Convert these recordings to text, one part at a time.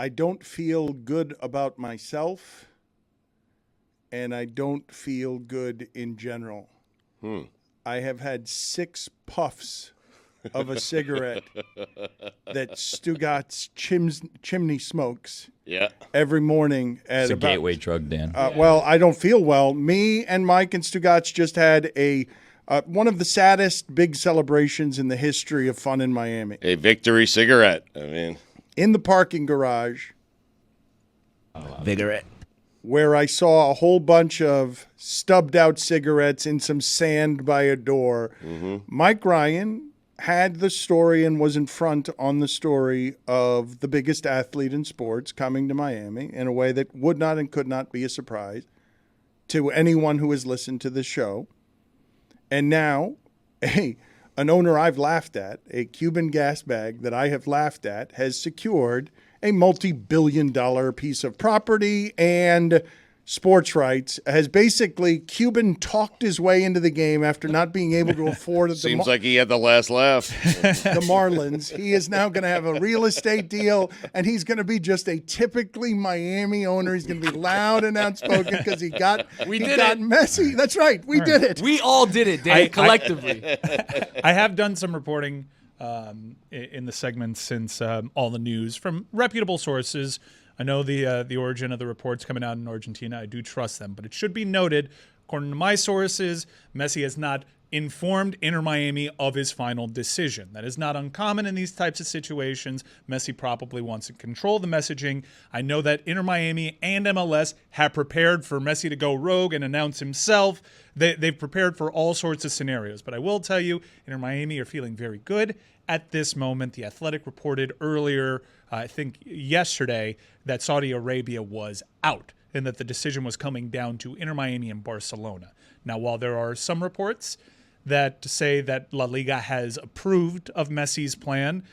I don't feel good about myself, and I don't feel good in general. I have had 6 puffs of a cigarette that Stugotz chimney smokes every morning. It's a gateway drug, Dan. Well, I don't feel well. Me and Mike and Stugotz just had one of the saddest big celebrations in the history of fun in Miami. A victory cigarette. I mean, in the parking garage. Vigorette. Where I saw a whole bunch of stubbed out cigarettes in some sand by a door. Mike Ryan had the story and was in front on the story of the biggest athlete in sports coming to Miami in a way that would not and could not be a surprise to anyone who has listened to the show. And now, an owner I've laughed at, a Cuban gas bag that I have laughed at, has secured a multi-billion-dollar piece of property and sports rights, has basically Cuban talked his way into the game after not being able to afford seems like he had the last laugh. The Marlins. He is now going to have a real estate deal, and he's going to be just a typically Miami owner. He's going to be loud and outspoken because he got Messi. That's right. We did it. We all did it, Dan, collectively. I have done some reporting in the segment since all the news from reputable sources. I know the origin of the reports coming out in Argentina. I do trust them. But it should be noted, according to my sources, Messi has not informed Inter Miami of his final decision. That is not uncommon in these types of situations. Messi probably wants to control the messaging. I know that Inter Miami and MLS have prepared for Messi to go rogue and announce himself. They've prepared for all sorts of scenarios. But I will tell you, Inter Miami are feeling very good at this moment. The Athletic reported earlier, I think yesterday, that Saudi Arabia was out and that the decision was coming down to Inter Miami and Barcelona. Now, while there are some reports that say that La Liga has approved of Messi's plan,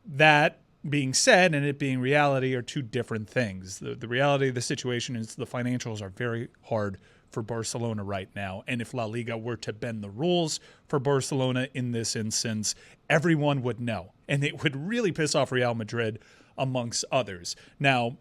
that being said and it being reality are two different things. The reality of the situation is the financials are very hard for Barcelona right now. And if La Liga were to bend the rules for Barcelona in this instance, everyone would know. And it would really piss off Real Madrid amongst others. Now,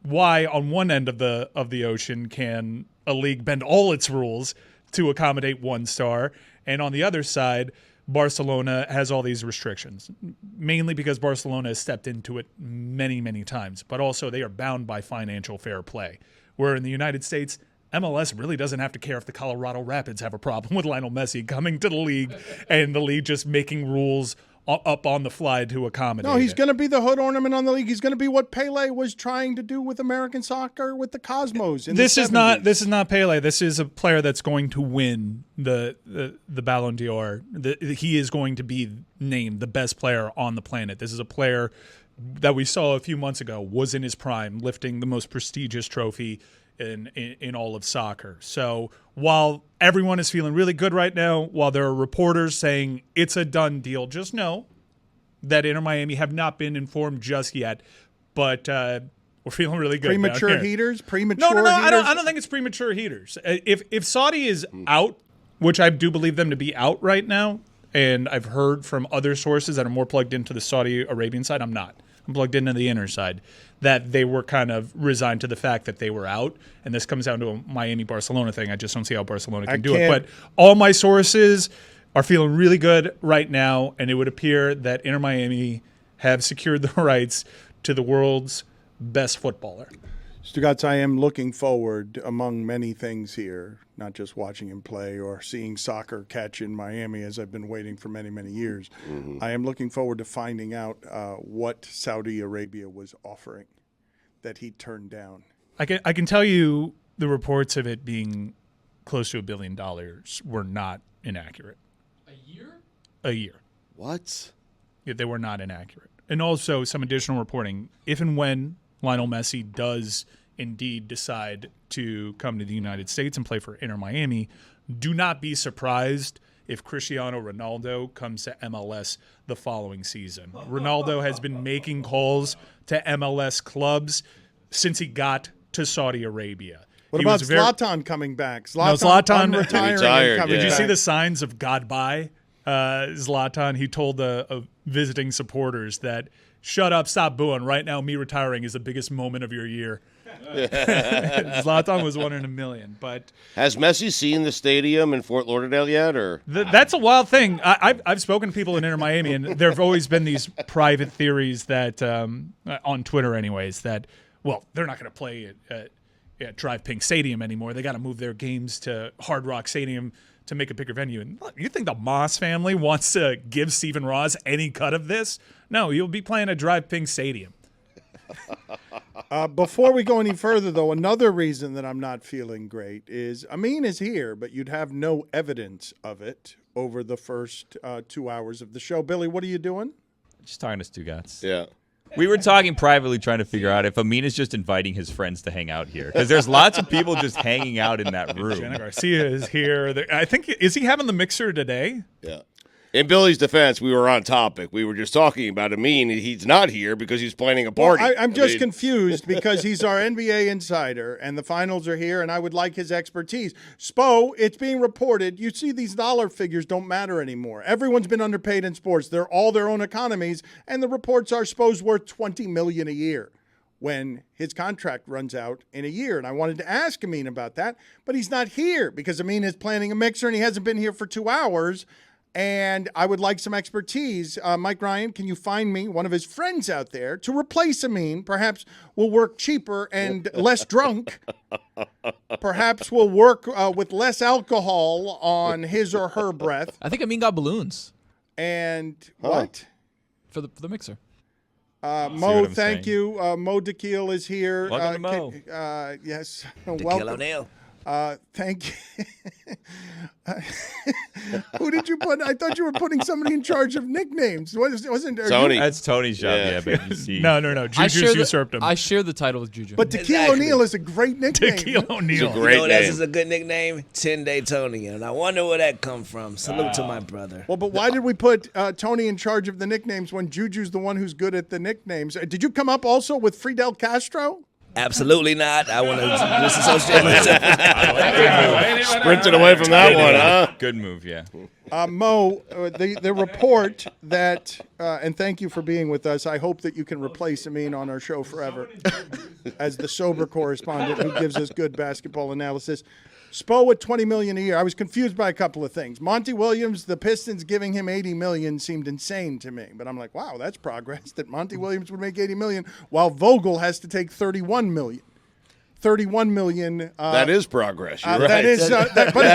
why on one end of the ocean can a league bend all its rules to accommodate one star, and on the other side, Barcelona has all these restrictions, mainly because Barcelona has stepped into it many, many times, but also they are bound by financial fair play, where in the United States, MLS really doesn't have to care if the Colorado Rapids have a problem with Lionel Messi coming to the league and the league just making rules up on the fly to accommodate. No, he's going to be the hood ornament on the league. He's going to be what Pele was trying to do with American soccer with the Cosmos. This is not Pele. This is a player that's going to win the Ballon d'Or. He is going to be named the best player on the planet. This is a player that we saw a few months ago was in his prime, lifting the most prestigious trophy in all of soccer. So while everyone is feeling really good right now, while there are reporters saying it's a done deal, just know that Inter Miami have not been informed just yet. But we're feeling really good. Premature heaters? No. I don't think it's premature heaters. If Saudi is out, which I do believe them to be out right now, and I've heard from other sources that are more plugged into the Saudi Arabian side, I'm not. I'm plugged into the inner side, that they were kind of resigned to the fact that they were out. And this comes down to a Miami-Barcelona thing. I just don't see how Barcelona can do it. But all my sources are feeling really good right now, and it would appear that Inter Miami have secured the rights to the world's best footballer. Stugotz, I am looking forward, among many things here, not just watching him play or seeing soccer catch in Miami as I've been waiting for many, many years. Mm-hmm. I am looking forward to finding out what Saudi Arabia was offering that he turned down. I can tell you the reports of it being close to $1 billion were not inaccurate. A year. What? Yeah, they were not inaccurate. And also some additional reporting, if and when Lionel Messi does indeed decide to come to the United States and play for Inter Miami, do not be surprised if Cristiano Ronaldo comes to MLS the following season. Ronaldo has been making calls to MLS clubs since he got to Saudi Arabia. What about Zlatan coming back? Zlatan retiring. Retired, Did you see the signs of God bye Zlatan, he told visiting supporters that, "Shut up, stop booing. Right now, me retiring is the biggest moment of your year." Zlatan was 1 in a million. But has Messi seen the stadium in Fort Lauderdale yet? Or that's a wild thing. I've spoken to people in Inter Miami, and there have always been these private theories that on Twitter, anyways, that they're not going to play at Drive Pink Stadium anymore. They got to move their games to Hard Rock Stadium to make a bigger venue. And look, you think the Moss family wants to give Stephen Ross any cut of this? No, you'll be playing at Drive Pink Stadium. Before we go any further, though, another reason that I'm not feeling great is Amin is here, but you'd have no evidence of it over the first 2 hours of the show. Billy, what are you doing? Just talking to Stugotz. yeah. We were talking privately, trying to figure out if Amin is just inviting his friends to hang out here, because there's lots of people just hanging out in that room. Jenna Garcia is here. I think, is he having the mixer today? Yeah. In Billy's defense, we were on topic. We were just talking about Amin. He's not here because he's planning a party. Well, I'm just confused because he's our NBA insider, and the finals are here, and I would like his expertise. Spo, it's being reported. You see, these dollar figures don't matter anymore. Everyone's been underpaid in sports. They're all their own economies, and the reports are Spo's worth $20 million a year when his contract runs out in a year. And I wanted to ask Amin about that, but he's not here because Amin is planning a mixer, and he hasn't been here for 2 hours. And I would like some expertise. Mike Ryan, can you find me one of his friends out there to replace Amin? Perhaps we'll work cheaper and less drunk. Perhaps we'll work with less alcohol on his or her breath. I think Amin got balloons And what? for the mixer. Mo, thank you. Mo Dakhil is here. Welcome to Mo. Yes. Dakhil Welcome. O'Neal. Thank you. Who did you put? I thought you were putting somebody in charge of nicknames. Wasn't there? Tony. That's Tony's job, Yeah. but you see. No. Juju's usurped him. I share the title with Juju. But Dakhil Exactly. O'Neal is a great nickname. Dakhil O'Neal. It's a great You know what else name. is a good nickname? 10-Day Tony. And I wonder where that come from. Salute to my brother. Well, but why did we put Tony in charge of the nicknames when Juju's the one who's good at the nicknames? Did you come up also with Fidel Castro? Absolutely not. I want to disassociate myself with that. Sprinted away from that one, huh? Good move, yeah. Mo, the report that, and thank you for being with us. I hope that you can replace Amin on our show forever as the sober correspondent who gives us good basketball analysis. Spo at $20 million a year. I was confused by a couple of things. Monty Williams, the Pistons giving him $80 million seemed insane to me, but I'm like, wow, that's progress. That Monty Williams would make $80 million while Vogel has to take $31 million. $31 million. That is progress. You're right. That is, but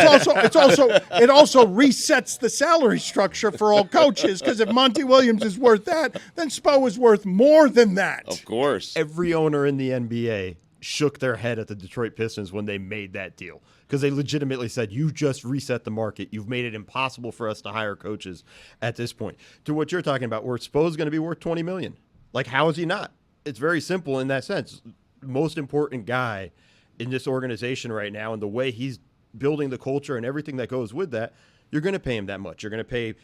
it also resets the salary structure for all coaches because if Monty Williams is worth that, then Spo is worth more than that. Of course. Every owner in the NBA shook their head at the Detroit Pistons when they made that deal because they legitimately said, you just reset the market. You've made it impossible for us to hire coaches at this point. To what you're talking about, where Spo's going to be worth $20 million. Like, how is he not? It's very simple in that sense. Most important guy in this organization right now, and the way he's building the culture and everything that goes with that, you're going to pay him that much. You're going to pay,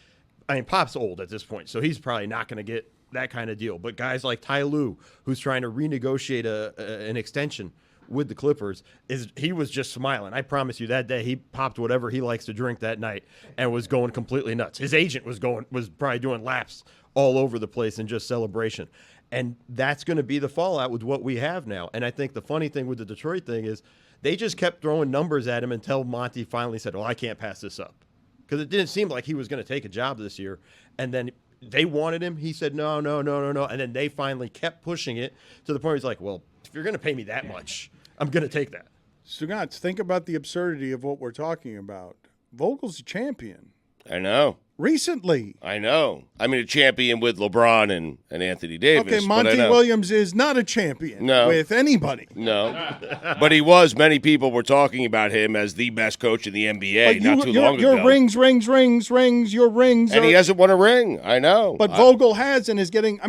Pop's old at this point, so he's probably not going to get that kind of deal. But guys like Ty Lue, who's trying to renegotiate an extension with the Clippers, he was just smiling. I promise you that day he popped whatever he likes to drink that night and was going completely nuts. His agent was probably doing laps all over the place in just celebration. And that's going to be the fallout with what we have now. And I think the funny thing with the Detroit thing is they just kept throwing numbers at him until Monty finally said, well, I can't pass this up. Because it didn't seem like he was going to take a job this year. And then they wanted him. He said, no. And then they finally kept pushing it to the point where he's like, well, if you're going to pay me that much, I'm going to take that. Stugotz, think about the absurdity of what we're talking about. Vogel's a champion. I know. Recently. I know. I mean, a champion with LeBron and Anthony Davis. Okay, Monty Williams is not a champion with anybody. No. But he was. Many people were talking about him as the best coach in the NBA not too long ago. Your rings, your rings. And he hasn't won a ring. I know. But Vogel has and is getting,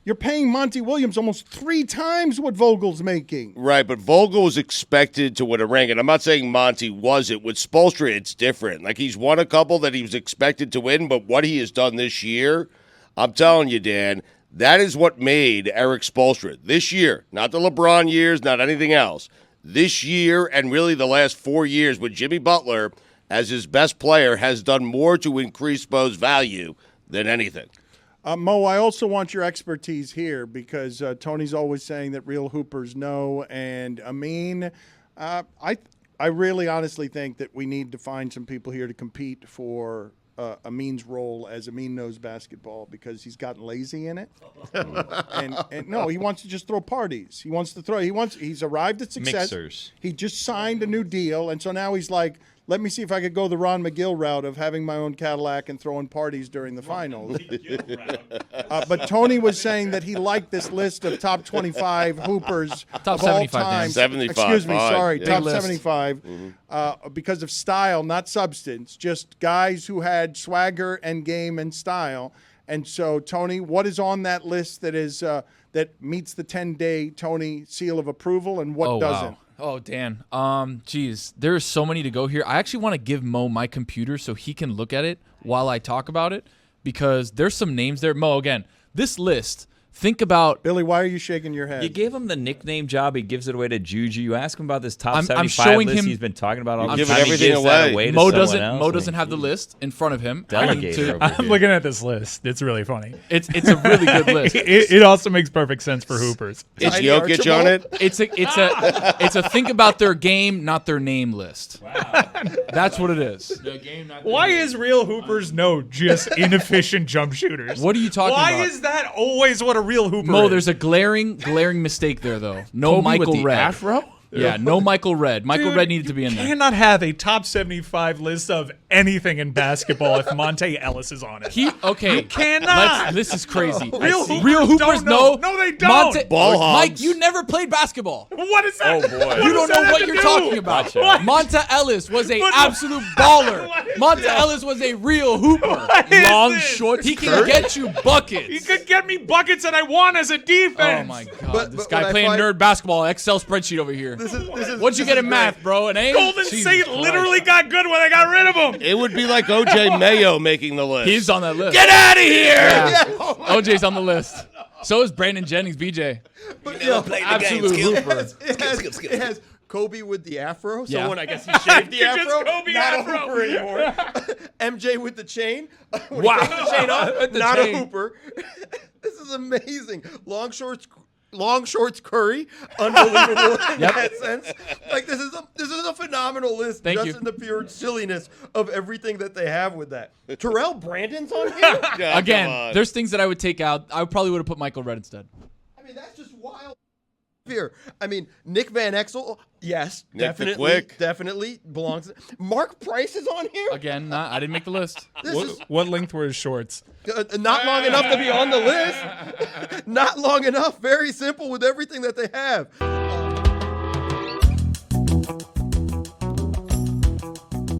you're paying Monty Williams almost 3 times what Vogel's making. Right, but Vogel was expected to win a ring, and I'm not saying Monty wasn't. With Spoelstra, it's different. Like, he's won a couple that he was expected to win, but what he has done this year, I'm telling you, Dan, that is what made Eric Spoelstra this year, not the LeBron years, not anything else. This year and really the last 4 years with Jimmy Butler as his best player, has done more to increase Mo's value than anything. Mo, I also want your expertise here because Tony's always saying that real hoopers know. And Amin, I really honestly think that we need to find some people here to compete for Amin's role as Amin knows basketball because he's gotten lazy in it. and no, he wants to just throw parties. He wants to throw. He's arrived at success. Mixers. He just signed a new deal, and so now he's like, let me see if I could go the Ron McGill route of having my own Cadillac and throwing parties during the finals. But Tony was saying that he liked this list of top 25 hoopers Top of 75, all time. Dan. 75, Excuse me, fine. sorry, Yeah. top Big list. 75 because of style, not substance. Just guys who had swagger and game and style. And so, Tony, what is on that list that is that meets the 10-day Tony seal of approval, and what doesn't? Wow. Oh, Dan. Geez, there's so many to go here. I actually want to give Mo my computer so he can look at it while I talk about it because there's some names there. Mo, again, this list. Think about. Billy, why are you shaking your head? You gave him the nickname job. He gives it away to Juju. You ask him about this top I'm 75 showing list him- he's been talking about all the giving time. everything he gives that away. away to Mo someone doesn't. else. Mo doesn't have the list in front of him. Delegate over I'm here. looking at this list. It's really funny. It's a really good list. It also makes perfect sense for hoopers. Is Tiny Jokic on it? It's a think about their game, not their name list. Wow. That's what it is. Why is real hoopers know just inefficient jump shooters? What are you talking Why about? is that always what a real hooper Mo, is? there's a glaring mistake there though. No Kobe Michael with the Redd. afro? Yeah, no Michael Redd. Michael Dude, Redd needed to be in You there. cannot have a top 75 list of anything in basketball if Monte Ellis is on it. Okay. You cannot. This is crazy. Real Real hoopers hoopers don't know. know. No, they don't. Ball Mike, hogs. you never played basketball. What is that? Oh, boy. What You does don't that know have what to you're do? talking about. Gotcha. What? Monta Ellis was a What- absolute baller. What is Monta that? Ellis was a real hooper. is Long, this? short. He can get you buckets. He could get me buckets that I want as a defense. Oh my God! But- this but guy what I playing find- nerd basketball, Excel spreadsheet over here. This is What'd you get in math, bro? An A? Golden Jesus State Christ. literally got good when I got rid of him. It would be like O.J. Mayo making the list. He's on that list. Get out of here! OJ's on the list. So is Brandon Jennings, BJ. But, Never played the game. Absolute Skip. hooper. it has Kobe with the afro. So Yeah. when I guess he shaved the Just afro, Kobe not afro. a hooper anymore. MJ with the chain. When Wow. he takes the chain off, With the not chain. a hooper. This is amazing. Long shorts Curry, unbelievable in that sense. Like this is a phenomenal list. Thank just you. in the pure silliness of everything that they have with that. Terrell Brandon's on here. Yeah, come Again, on. there's things that I would take out. I probably would have put Michael Redd instead. I mean, that's just wild. Here, I mean, Nick Van Exel, yes, Nick the definitely, Quick. definitely belongs. Mark Price is on here. Again, I didn't make the list. This is What length were his shorts? not long enough to be on the list. Not long enough. Very simple with everything that they have.